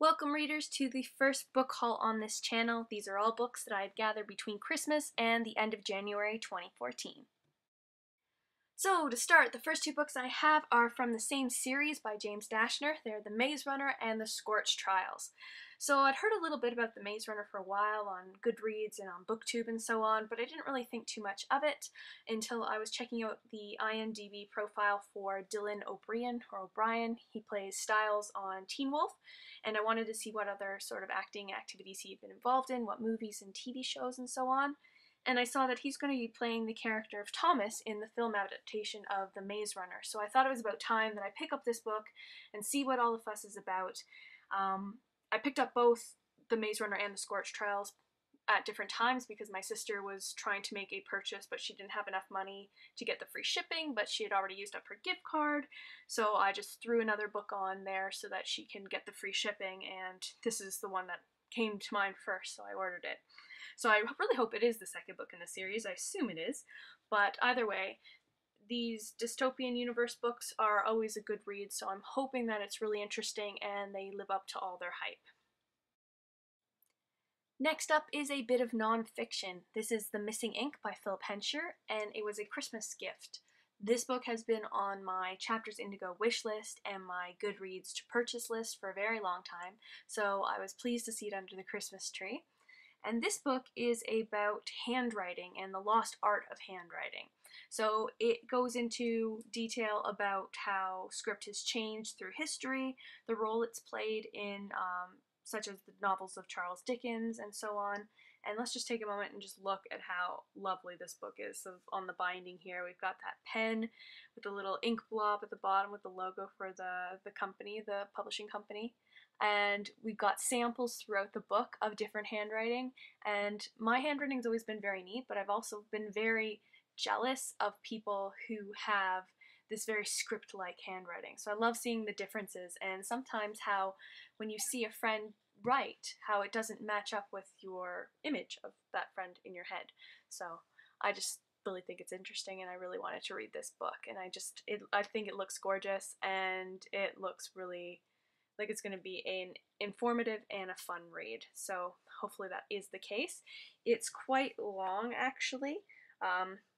Welcome readers to the first book haul on this channel. These are all books that I had gathered between Christmas and the end of January 2014. So to start, the first two books I have are from the same series by James Dashner. They're The Maze Runner and The Scorched Trials. So I'd heard a little bit about The Maze Runner for a while on Goodreads and on Booktube and so on, but I didn't really think too much of it until I was checking out the IMDb profile for Dylan O'Brien. He plays Styles on Teen Wolf, and I wanted to see what other sort of acting activities he'd been involved in, what movies and TV shows and so on. And I saw that he's going to be playing the character of Thomas in the film adaptation of The Maze Runner. So I thought it was about time that I pick up this book and see what all the fuss is about. I picked up both The Maze Runner and The Scorched Trials at different times because my sister was trying to make a purchase, but she didn't have enough money to get the free shipping, but she had already used up her gift card. So I just threw another book on there so that she can get the free shipping, and this is the one that came to mind first, so I ordered it. So I really hope it is the second book in the series. I assume it is, but either way, these dystopian universe books are always a good read, so I'm hoping that it's really interesting and they live up to all their hype. Next up is a bit of non-fiction. This is The Missing Ink by Philip Hensher, and it was a Christmas gift. This book has been on my Chapters Indigo wish list and my Goodreads to purchase list for a very long time, so I was pleased to see it under the Christmas tree. And this book is about handwriting and the lost art of handwriting. So it goes into detail about how script has changed through history, the role it's played in such as the novels of Charles Dickens and so on. And let's just take a moment and just look at how lovely this book is. So on the binding here, we've got that pen with a little ink blob at the bottom with the logo for the company, the publishing company. And we've got samples throughout the book of different handwriting, and my handwriting's always been very neat, but I've also been very jealous of people who have this very script-like handwriting. So I love seeing the differences, and sometimes how when you see a friend write, how it doesn't match up with your image of that friend in your head. So I just really think it's interesting, and I really wanted to read this book, and I think it looks gorgeous, and it looks really like it's going to be an informative and a fun read. So hopefully that is the case. It's quite long, actually.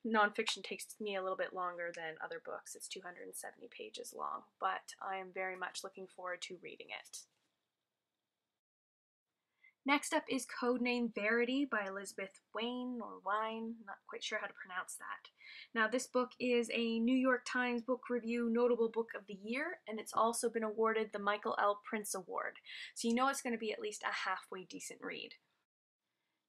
Nonfiction takes me a little bit longer than other books. It's 270 pages long, but I am very much looking forward to reading it. Next up is Codename Verity by Elizabeth Wayne, or Wine, not quite sure how to pronounce that. Now this book is a New York Times Book Review Notable Book of the Year, and it's also been awarded the Michael L. Prince Award, so you know it's going to be at least a halfway decent read.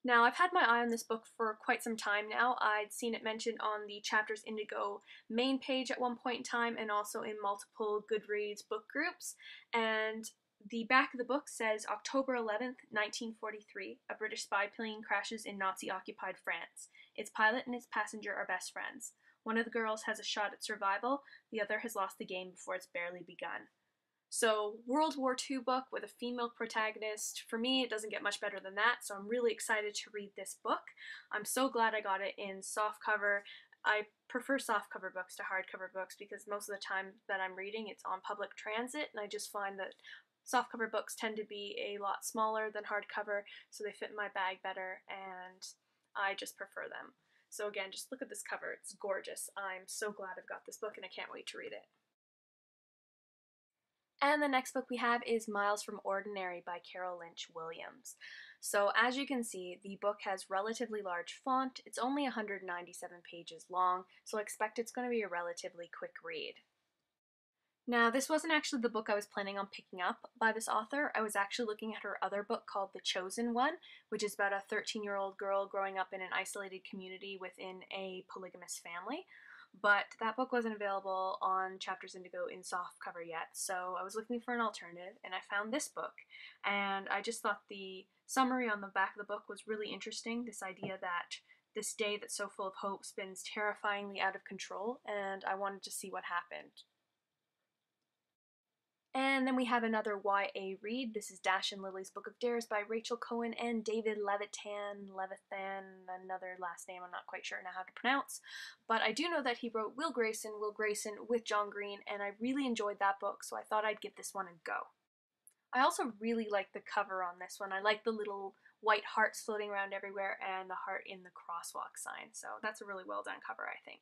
Now, I've had my eye on this book for quite some time now. I'd seen it mentioned on the Chapters Indigo main page at one point in time, and also in multiple Goodreads book groups, and the back of the book says, October 11th, 1943, a British spy plane crashes in Nazi-occupied France. Its pilot and its passenger are best friends. One of the girls has a shot at survival, the other has lost the game before it's barely begun. So, World War II book with a female protagonist. For me, it doesn't get much better than that, so I'm really excited to read this book. I'm so glad I got it in softcover. I prefer softcover books to hardcover books because most of the time that I'm reading, it's on public transit, and I just find that softcover books tend to be a lot smaller than hardcover, so they fit in my bag better, and I just prefer them. So again, just look at this cover. It's gorgeous. I'm so glad I've got this book, and I can't wait to read it. And the next book we have is Miles from Ordinary by Carol Lynch Williams. So as you can see, the book has relatively large font. It's only 197 pages long, so I expect it's going to be a relatively quick read. Now, this wasn't actually the book I was planning on picking up by this author. I was actually looking at her other book called The Chosen One, which is about a 13-year-old girl growing up in an isolated community within a polygamous family. But that book wasn't available on Chapters Indigo in softcover yet, so I was looking for an alternative, and I found this book. And I just thought the summary on the back of the book was really interesting, this idea that this day that's so full of hope spins terrifyingly out of control, and I wanted to see what happened. And then we have another YA read. This is Dash and Lily's Book of Dares by Rachel Cohen and David Levithan, another last name I'm not quite sure now how to pronounce. But I do know that he wrote Will Grayson with John Green, and I really enjoyed that book, so I thought I'd give this one a go. I also really like the cover on this one. I like the little white hearts floating around everywhere and the heart in the crosswalk sign. So that's a really well done cover, I think.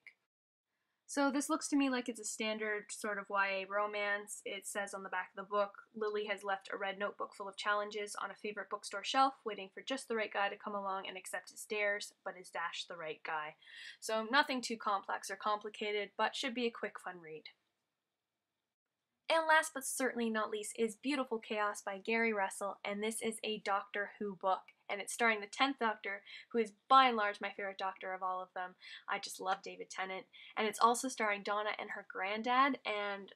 So this looks to me like it's a standard sort of YA romance. It says on the back of the book, Lily has left a red notebook full of challenges on a favorite bookstore shelf, waiting for just the right guy to come along and accept his dares, but is Dash the right guy? So nothing too complex or complicated, but should be a quick, fun read. And last but certainly not least is Beautiful Chaos by Gary Russell, and this is a Doctor Who book. And it's starring the 10th Doctor, who is by and large my favorite Doctor of all of them. I just love David Tennant. And it's also starring Donna and her granddad, and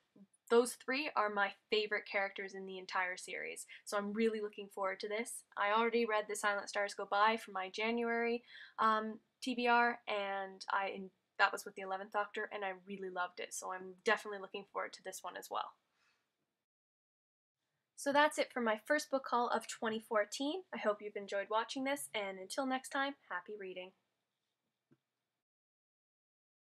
those three are my favorite characters in the entire series. So I'm really looking forward to this. I already read The Silent Stars Go By for my January TBR, and that was with the 11th Doctor, and I really loved it. So I'm definitely looking forward to this one as well. So that's it for my first book haul of 2014. I hope you've enjoyed watching this, and until next time, happy reading.